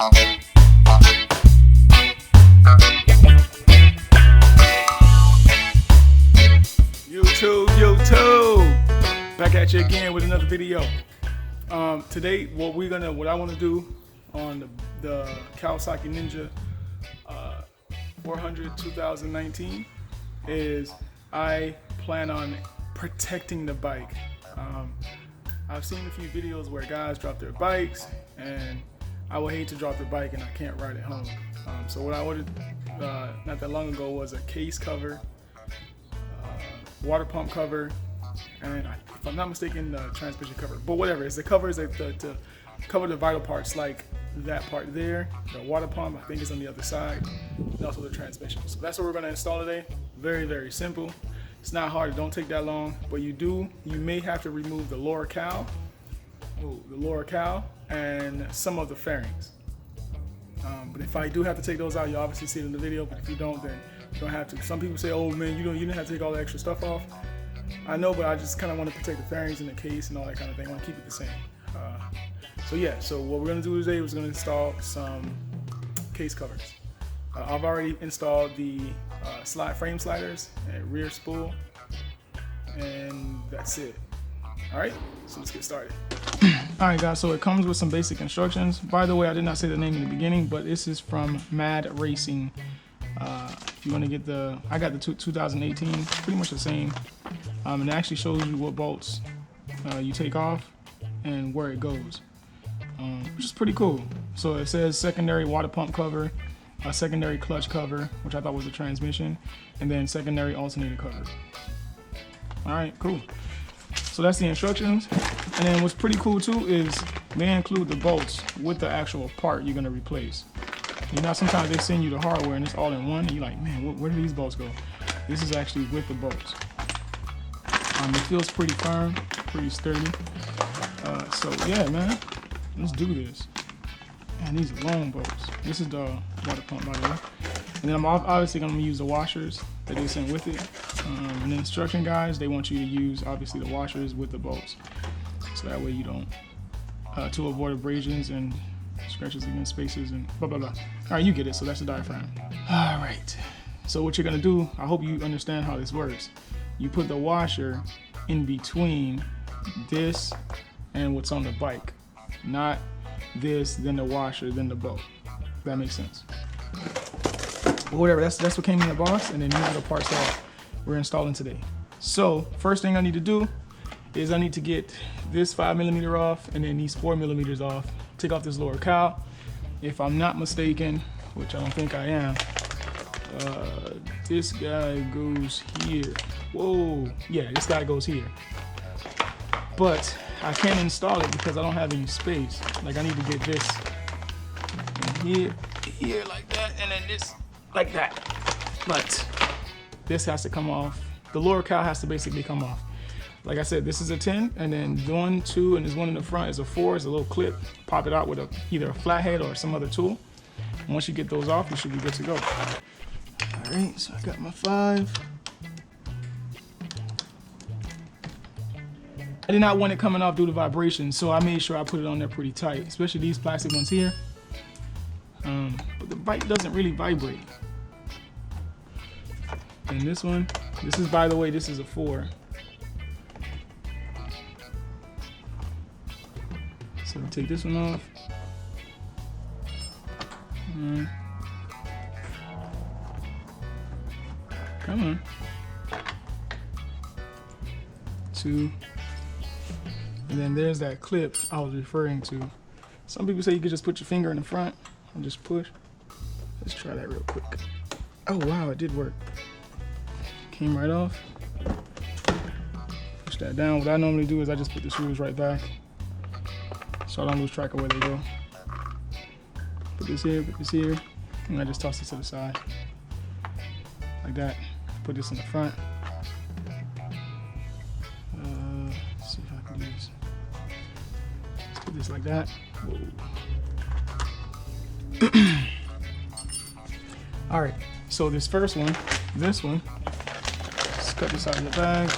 YouTube, back at you again with another video. Today, what I want to do on the KAWZSAKI Ninja 400 2019 is I plan on protecting the bike. I've seen a few videos where guys drop their bikes, and I would hate to drop the bike and I can't ride it home. So what I ordered not that long ago was a case cover, water pump cover, and if I'm not mistaken, the transmission cover. But whatever, it's the covers to cover the vital parts, like that part there. The water pump, I think, is on the other side, and also the transmission. So that's what we're going to install today. Very, very simple. It's not hard. It don't take that long. But you may have to remove the lower cowl, and some of the fairings. But if I do have to take those out, you obviously see it in the video. But if you don't, then you don't have to. Some people say, "Oh man, you didn't have to take all the extra stuff off." I know, but I just kind of want to protect the fairings in the case and all that kind of thing. I want to keep it the same. So what we're gonna do today is we're gonna install some case covers. I've already installed the frame sliders and rear spool, and that's it. All right, so let's get started. All right, guys, so it comes with some basic instructions. By the way, I did not say the name in the beginning, but this is from Mad Racing. If you want to get I got the 2018, pretty much the same. And it actually shows you what bolts you take off and where it goes, which is pretty cool. So it says secondary water pump cover, a secondary clutch cover, which I thought was a transmission, and then secondary alternator cover. All right, cool. So that's the instructions. And then what's pretty cool too is they include the bolts with the actual part you're gonna replace. You know, sometimes they send you the hardware and it's all in one, and you're like, man, where do these bolts go? This is actually with the bolts. It feels pretty firm, pretty sturdy. So yeah, man, let's do this. And these are long bolts. This is the water pump, by the way. And then I'm obviously gonna use the washers that they sent with it. And the instruction guides, they want you to use obviously the washers with the bolts, so that way you don't to avoid abrasions and scratches against spaces and blah blah blah. All right, you get it. So that's the diaphragm. All right. So what you're gonna do, I hope you understand how this works. You put the washer in between this and what's on the bike, not this, then the washer, then the bolt. That makes sense. But whatever. That's what came in the box, and then these are the parts that we're installing today. So first thing I need to do is I need to get this 5mm off, and then these 4mm off. Take off this lower cowl. If I'm not mistaken, which I don't think I am, this guy goes here. Whoa, yeah, this guy goes here. But I can't install it because I don't have any space. Like, I need to get this here like that, and then this like that. But this has to come off. The lower cowl has to basically come off. Like I said, this is a 10, and then 1, 2, and there's one in the front is a 4. It's a little clip. Pop it out with either a flathead or some other tool. And once you get those off, you should be good to go. All right, so I got my 5. I did not want it coming off due to vibration, so I made sure I put it on there pretty tight, especially these plastic ones here. But the bike doesn't really vibrate. And this one, this is, by the way, this is a 4. So we take this one off. Come on. 2. And then there's that clip I was referring to. Some people say you could just put your finger in the front and just push. Let's try that real quick. Oh wow, it did work. Came right off. Push that down. What I normally do is I just put the screws right back, so I don't lose track of where they go. Put this here, and I just toss it to the side. Like that. Put this in the front. Let's see if I can do this. Let's put this like that. All right, so this first one, let's cut this out of the bag.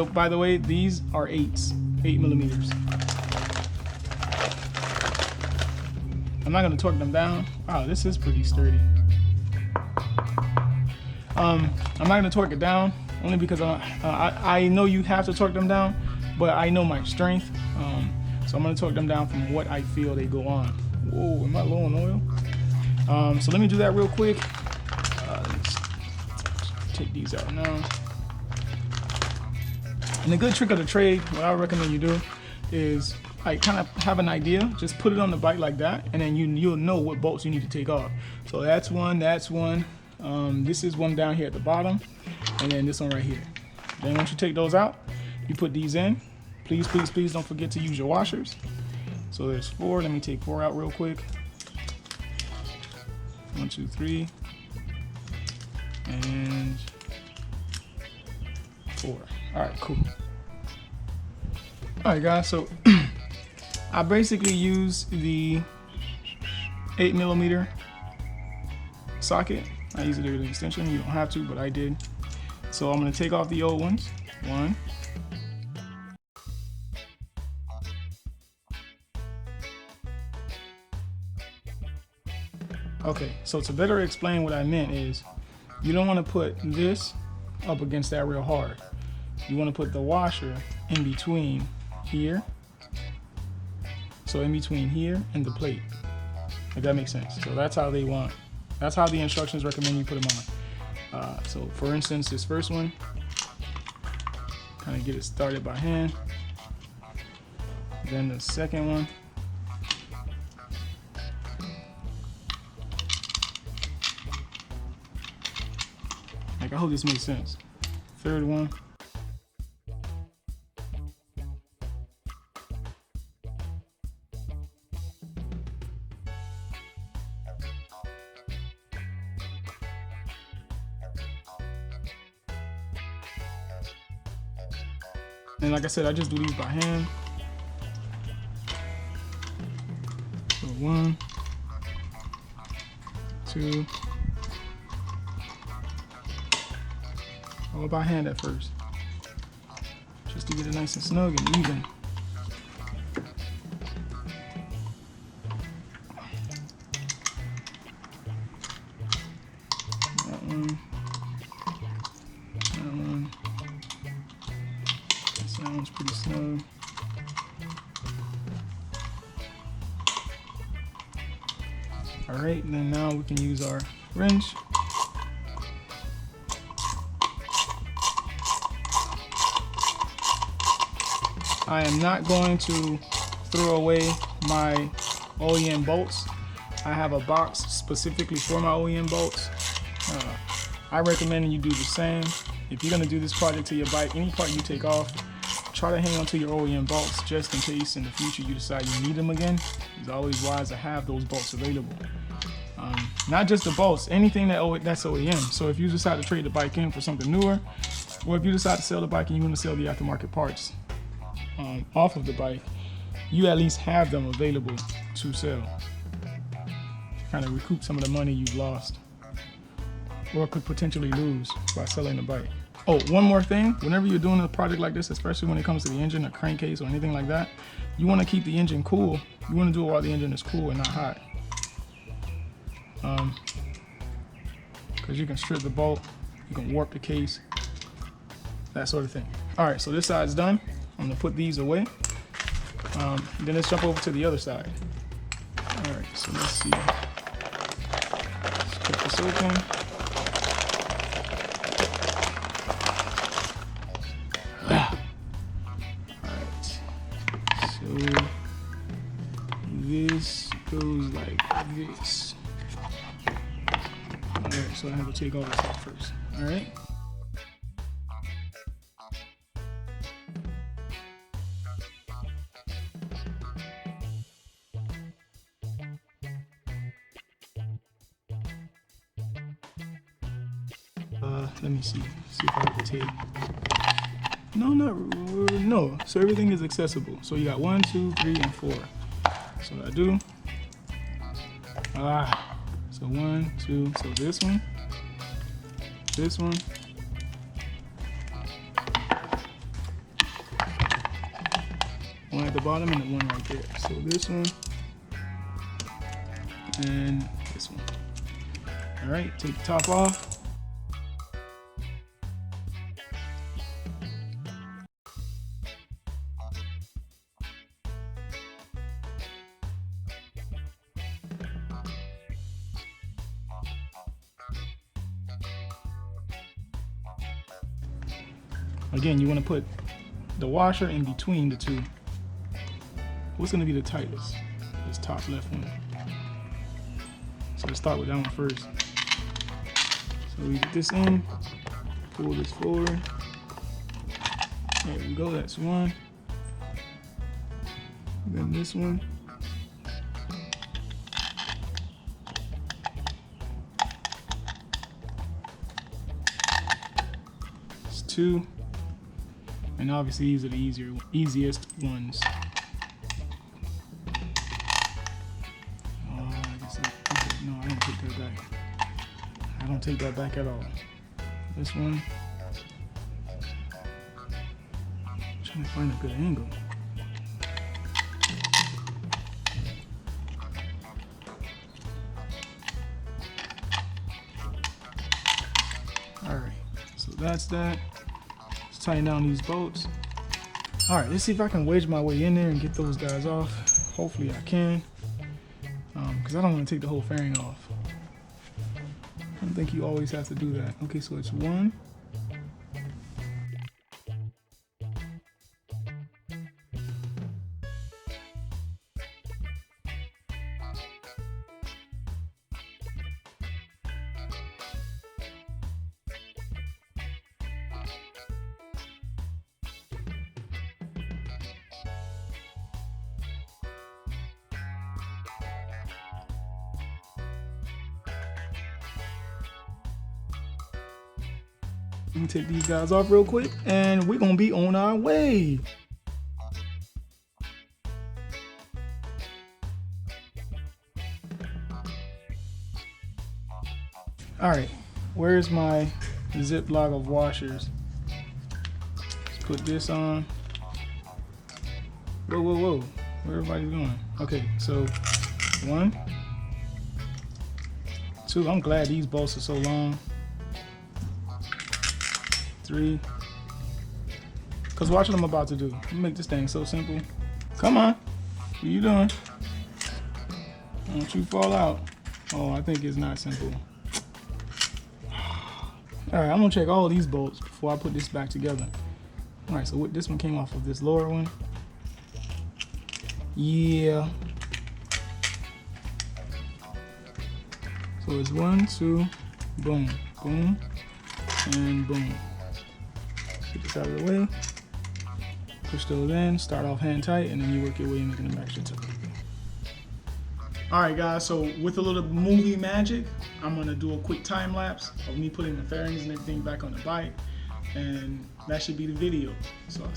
by the way, these are 8 millimeters. I'm not gonna torque them down. Wow, this is pretty sturdy. I'm not gonna torque it down only because I know you have to torque them down, but I know my strength. So I'm gonna torque them down from what I feel they go on. Whoa, am I low on oil? So let me do that real quick. Let's take these out now. And the good trick of the trade, what I recommend you do is like kind of have an idea, just put it on the bike like that, and then you'll know what bolts you need to take off. So that's one, this is one down here at the bottom, and then this one right here. Then once you take those out, you put these in. Please, please, please don't forget to use your washers. So there's 4, let me take 4 out real quick. 1, 2, 3, and 4. All right, cool. All right, guys, so I basically use the 8 millimeter socket. I use it as an extension. You don't have to, but I did. So I'm gonna take off the old ones. 1. Okay, so to better explain what I meant is, you don't want to put this up against that real hard. You want to put the washer in between here. So in between here and the plate, if that makes sense. So that's how that's how the instructions recommend you put them on. So for instance, this first one, kind of get it started by hand. Then the second one. Like, I hope this makes sense. Third one. And like I said, I just do these by hand. So 1, 2, all by hand at first, just to get it nice and snug and even. That one. That one's pretty snug. All right, and then now we can use our wrench. I am not going to throw away my OEM bolts. I have a box specifically for my OEM bolts. I recommend you do the same. If you're gonna do this project to your bike, any part you take off, try to hang on to your OEM bolts just in case in the future you decide you need them again. It's always wise to have those bolts available. Not just the bolts, anything that's OEM. So if you decide to trade the bike in for something newer, or if you decide to sell the bike and you want to sell the aftermarket parts off of the bike, you at least have them available to sell. Kind of recoup some of the money you've lost or could potentially lose by selling the bike. Oh, one more thing, whenever you're doing a project like this, especially when it comes to the engine, a crankcase or anything like that, you want to keep the engine cool. You want to do it while the engine is cool and not hot. Because you can strip the bolt, you can warp the case, that sort of thing. All right, so this side's done. I'm gonna put these away. Then let's jump over to the other side. All right, so let's see. Let's cut this open. This goes like this. Alright, so I have to take all this off first. Alright. Let me see if I have the tape. No. So everything is accessible. So you got 1, 2, 3, and 4. So what I do, so 1, 2, so this one, one at the bottom and the one right there. So this one and this one. All right, take the top off. Again, you want to put the washer in between the two. What's going to be the tightest? This top left one. So let's start with that one first. So we get this in, pull this forward. There we go, that's one. Then this one. It's two. And obviously these are the easiest ones. Oh, I guess no, I don't take that back. I don't take that back at all. This one. I'm trying to find a good angle. Alright, so that's that. Tighten down these bolts. All right, let's see if I can wedge my way in there and get those guys off. Hopefully I can, because I don't want to take the whole fairing off. I don't think you always have to do that. Okay, so it's one. Let me take these guys off real quick and we're gonna be on our way. All right, where's my Ziploc of washers? Let's put this on. Whoa, whoa, whoa, where everybody's going? Okay, so 1, 2, I'm glad these bolts are so long. 3, because watch what I'm about to do. Make this thing so simple. Come on, what are you doing? Don't you fall out. Oh, I think it's not simple. All right, I'm gonna check all these bolts before I put this back together. All right, so this one came off of this lower one. Yeah. So it's 1, 2, boom, boom, and boom. Get this out of the way. Push those in, start off hand tight, and then you work your way in making them extra tight. All right, guys, so with a little movie magic, I'm gonna do a quick time lapse of me putting the fairings and everything back on the bike, and that should be the video. So.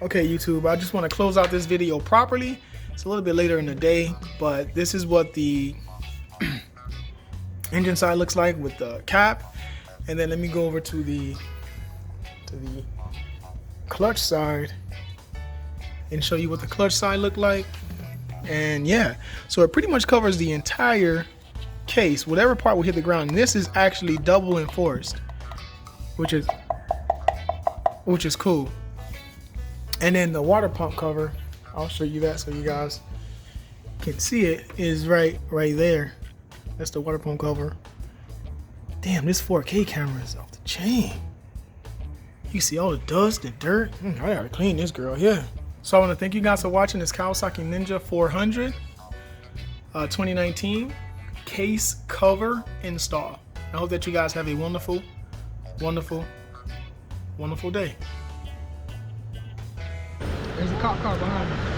Okay, YouTube, I just want to close out this video properly. It's a little bit later in the day, but this is what the engine side looks like with the cap. And then let me go over to the clutch side and show you what the clutch side looked like. And yeah, so it pretty much covers the entire case, whatever part will hit the ground. And this is actually double enforced, which is cool. And then the water pump cover, I'll show you that so you guys can see it, is right there. That's the water pump cover. Damn, this 4K camera is off the chain. You see all the dust and dirt. I gotta clean this girl, yeah. So I want to thank you guys for watching this Kawasaki Ninja 400 2019 case cover install. I hope that you guys have a wonderful, wonderful, wonderful day. There's a cop car behind me.